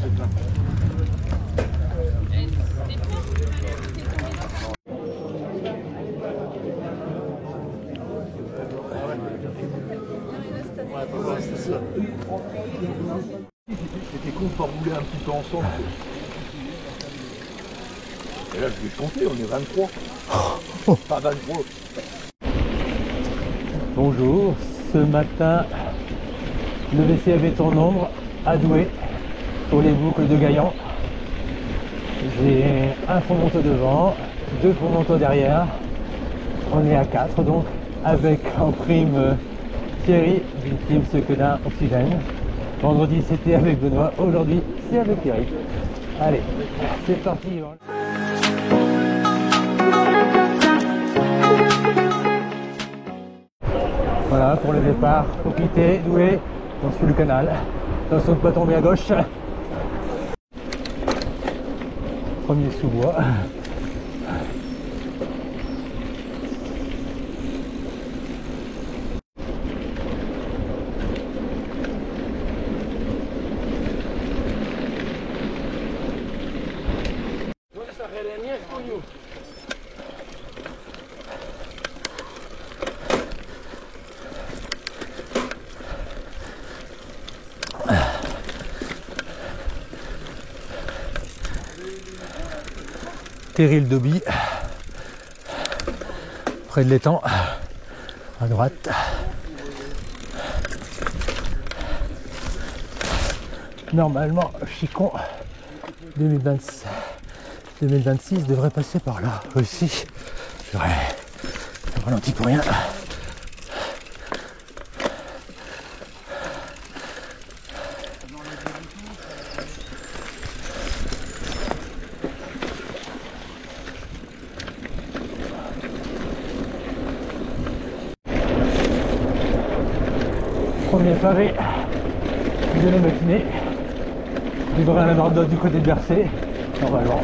c'est plein. C'était con de pas rouler un petit peu ensemble. Et là, je vais compter, on est 23. Pas 23. Bonjour, ce matin, le WC avait ton ombre à Douai pour les boucles de Gaillan. J'ai un fond moto devant, 2 fonds moto derrière. On est à 4 donc, avec en prime Thierry du team Sequedin Oxygène. Vendredi c'était avec Benoît, aujourd'hui c'est avec Thierry. Allez, c'est parti. Voilà pour le départ, faut quitter Douai, on suit le canal. Attention de ne pas tomber à gauche. Premier sous-bois. Terril Dobby, près de l'étang, à droite. Normalement, Chicon 2026 devrait passer par là aussi. Ouais, ça ralentit pour rien. Premier pavé de la matinée. Il devrait en avoir d'autres du côté de Bercé, normalement.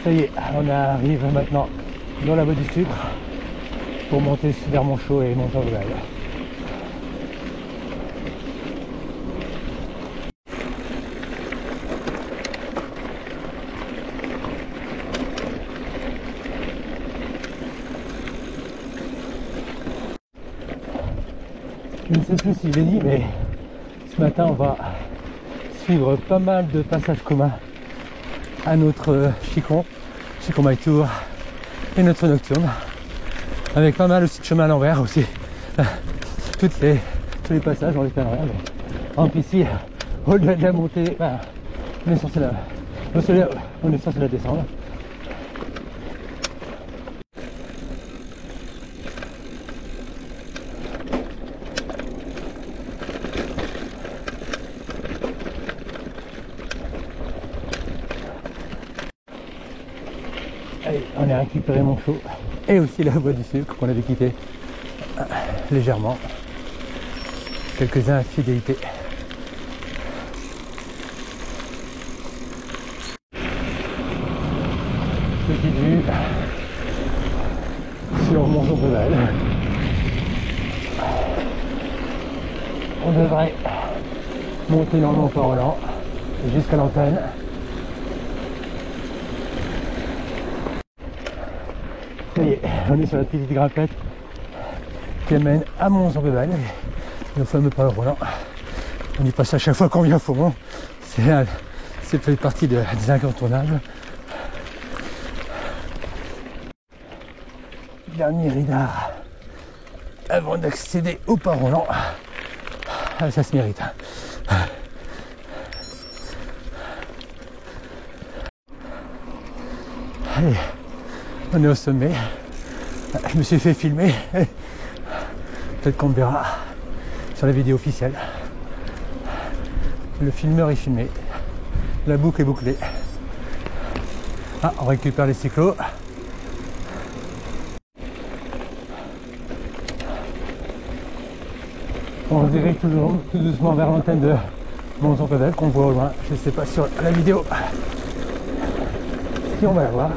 Ça y est, on arrive maintenant dans la voie du sucre pour monter vers Montchaud et Montorval. Je ne sais plus si je l'ai dit, mais ce matin on va suivre pas mal de passages communs à notre Chicon My Tour et notre nocturne, avec pas mal aussi de chemin à l'envers aussi. Tous les passages on les fait à l'envers. En plus ici, au-delà de la montée, on est censé la descendre. Allez, on a récupéré Montchaud et aussi la voie du sucre qu'on avait quitté légèrement. Quelques infidélités. Petite vue sur Montorval. On devrait monter dans le Mont-Roland jusqu'à l'antenne. Ça y est, on est sur la petite grimpette qui amène à Montorval, le fameux pas Roland. On y passe à chaque fois qu'on vient à Faumont. C'est fait partie des incontournables. Dernier ridard avant d'accéder au pas Roland. Ah, ça se mérite. Allez, on est au sommet. Je me suis fait filmer. Peut-être qu'on me verra sur la vidéo officielle. Le filmeur est filmé. La boucle est bouclée. Ah, on récupère les cyclos. On se dirige toujours tout doucement vers l'antenne de Montorval qu'on voit au loin. Je ne sais pas sur la vidéo si on va la voir.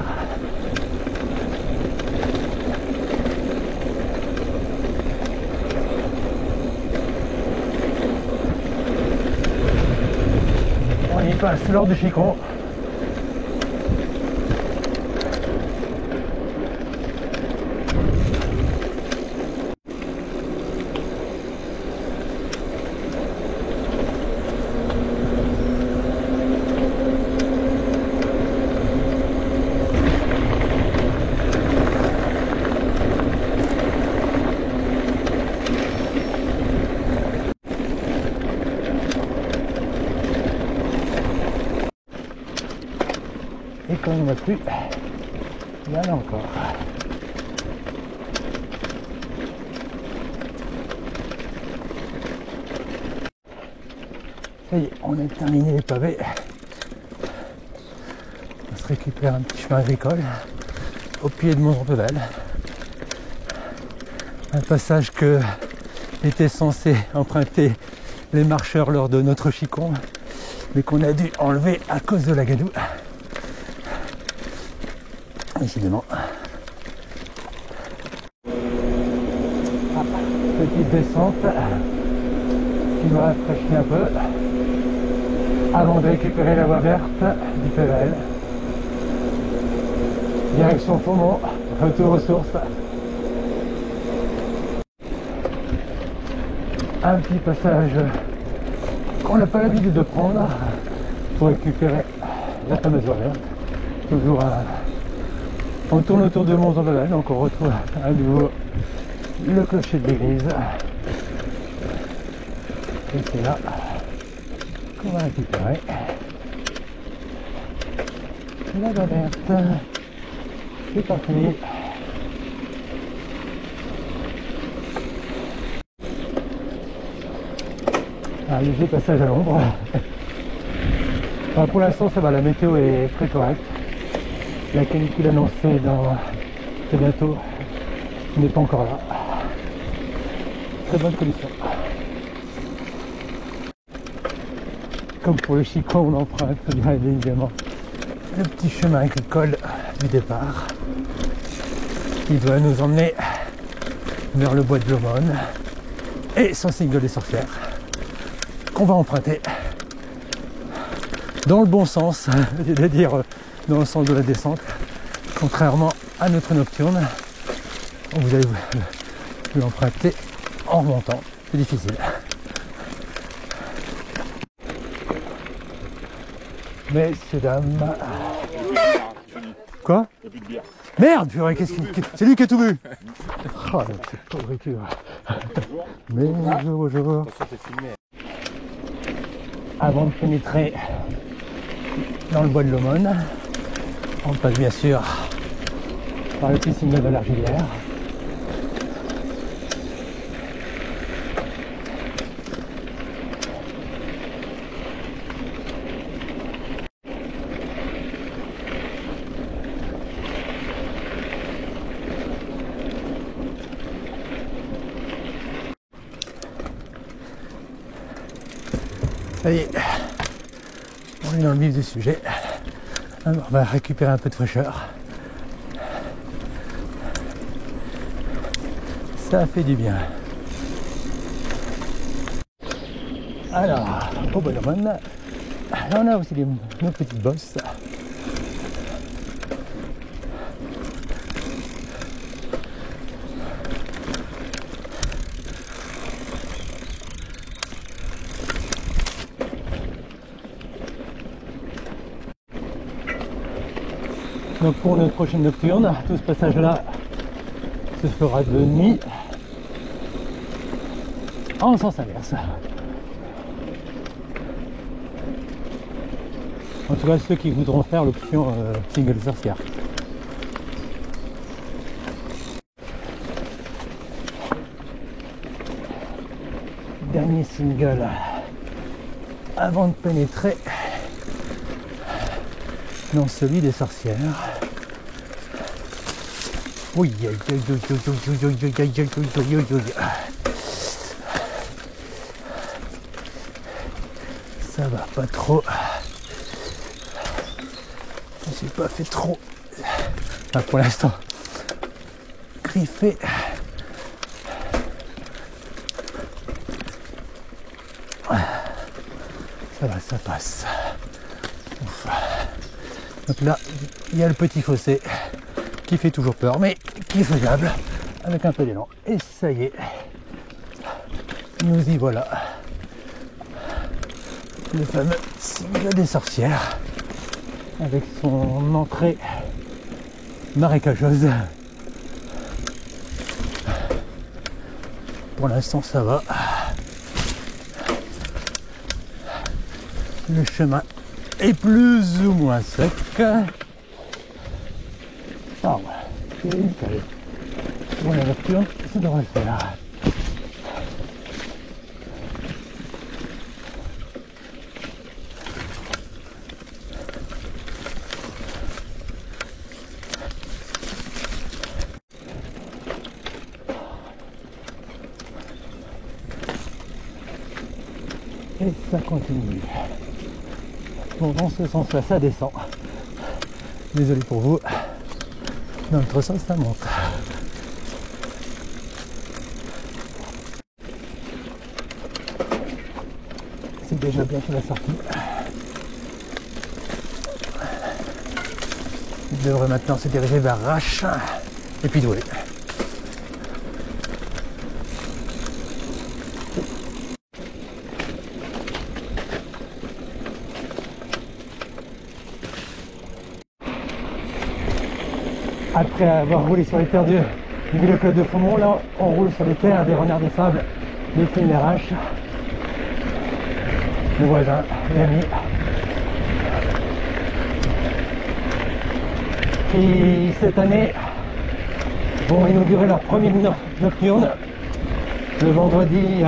passe lors du Chicon. Et quand il n'y en a plus, il y en a encore. Ça y est, on a terminé les pavés. On se récupère un petit chemin agricole au pied de Mont-Revel. Un passage que étaient censés emprunter les marcheurs lors de notre Chicon, mais qu'on a dû enlever à cause de la gadoue. Décidément. Petite descente qui me rafraîchit un peu avant de récupérer la voie verte du PVL. Direction Faumont, retour aux sources. Un petit passage qu'on n'a pas l'habitude de prendre pour récupérer la fameuse voie verte. Toujours on tourne autour de Mont-Revel, donc on retrouve à nouveau le clocher de l'église. Et c'est là qu'on va récupérer la voie verte. C'est parti. Un léger passage à l'ombre. Enfin, pour l'instant ça va, la météo est très correcte. La canicule annoncée dans très bientôt n'est pas encore là. Très bonne condition. Comme pour le Chicon, on emprunte bien évidemment le petit chemin agricole du départ qui doit nous emmener vers le bois de Blomone et son single des sorcières qu'on va emprunter dans le bon sens, c'est-à-dire dans le sens de la descente, contrairement à notre nocturne où vous allez vous l'emprunter en remontant. C'est difficile. Messieurs, dames. Quoi? Il n'y a plus de bière. Merde, purée, c'est lui qui a tout bu. Oh, cette pourriture. Mais bonjour. Avant de pénétrer dans le bois de l'Aumône, on passe bien sûr par le petit signal de l'Argilière. Ça y est, on est dans le vif du sujet. On va récupérer un peu de fraîcheur. Ça fait du bien. Alors, au bois de l'Aumône, là on a aussi nos petites bosses. Donc pour notre prochaine nocturne, tout ce passage-là se fera de nuit en sens inverse. En tout cas ceux qui voudront faire l'option single sorcière. Dernier single avant de pénétrer dans celui des sorcières. Oui, ça va pas trop. Je ne suis pas fait trop. Enfin, pour l'instant, griffé. Ça va, ça passe. Donc là, il y a le petit fossé qui fait toujours peur, mais qui est faisable avec un peu d'élan. Et ça y est, nous y voilà. Le fameux cimetière des sorcières, avec son entrée marécageuse. Pour l'instant, ça va. Le chemin est plus ou moins sec. Ah voilà, c'est nickel. Pour la nocturne, ça devrait le faire. Et ça continue. Bon, dans ce sens-là, ça descend. Désolé pour vous. Dans l'autre sens, ça monte. C'est déjà bien sur la sortie. Il devrait maintenant se diriger vers Rache et puis Douai. Après avoir roulé sur les terres du Club de Fondmont, là on roule sur les terres des Renards des Sables de Prime-les-Raches. Le voisin, l'ami, qui cette année vont inaugurer leur première nocturne le vendredi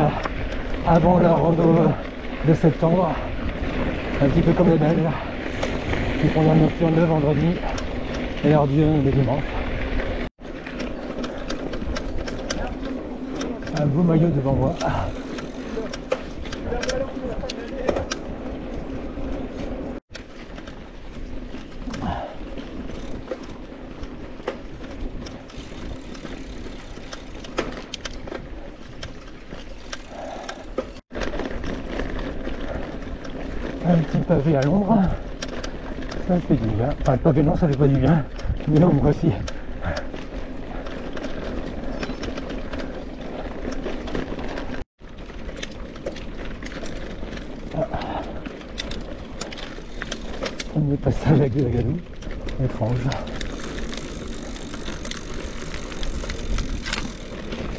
avant leur rando de septembre, un petit peu comme les Belges qui font leur nocturne le vendredi et leur diurne le dimanche. Un beau maillot devant moi. Un petit pavé à l'ombre, ça fait du bien. Enfin, le pavé non, ça fait pas du bien, mais l'ombre aussi. Premier passage avec de la gadoue, étrange.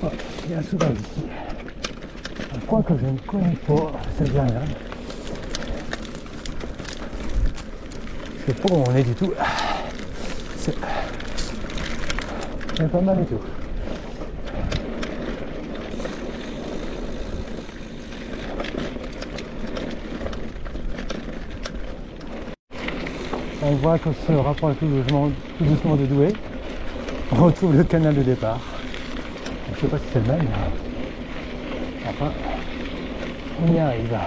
Oh, il y a un sauvage ici. Un coin que je ne connais pas, ça dit rien. Je sais pas où on est du tout. C'est pas mal et tout. On voit qu'on se rapproche tout doucement de Douai. On retrouve le canal de départ. Je ne sais pas si c'est le même. Enfin, on y arrive.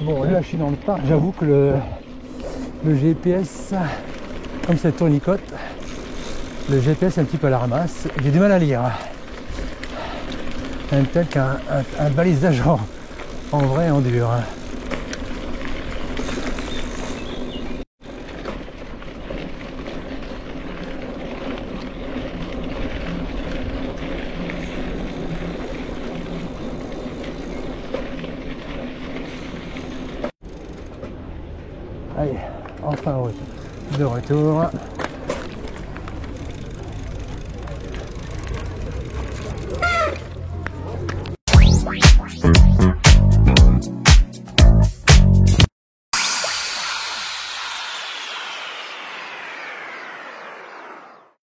Bon, là je suis dans le parc. J'avoue que le GPS, comme cette tournicote, le GPS est un petit peu à la ramasse. J'ai du mal à lire. Même tel qu'un balisage en vrai en dur. Allez, enfin de retour.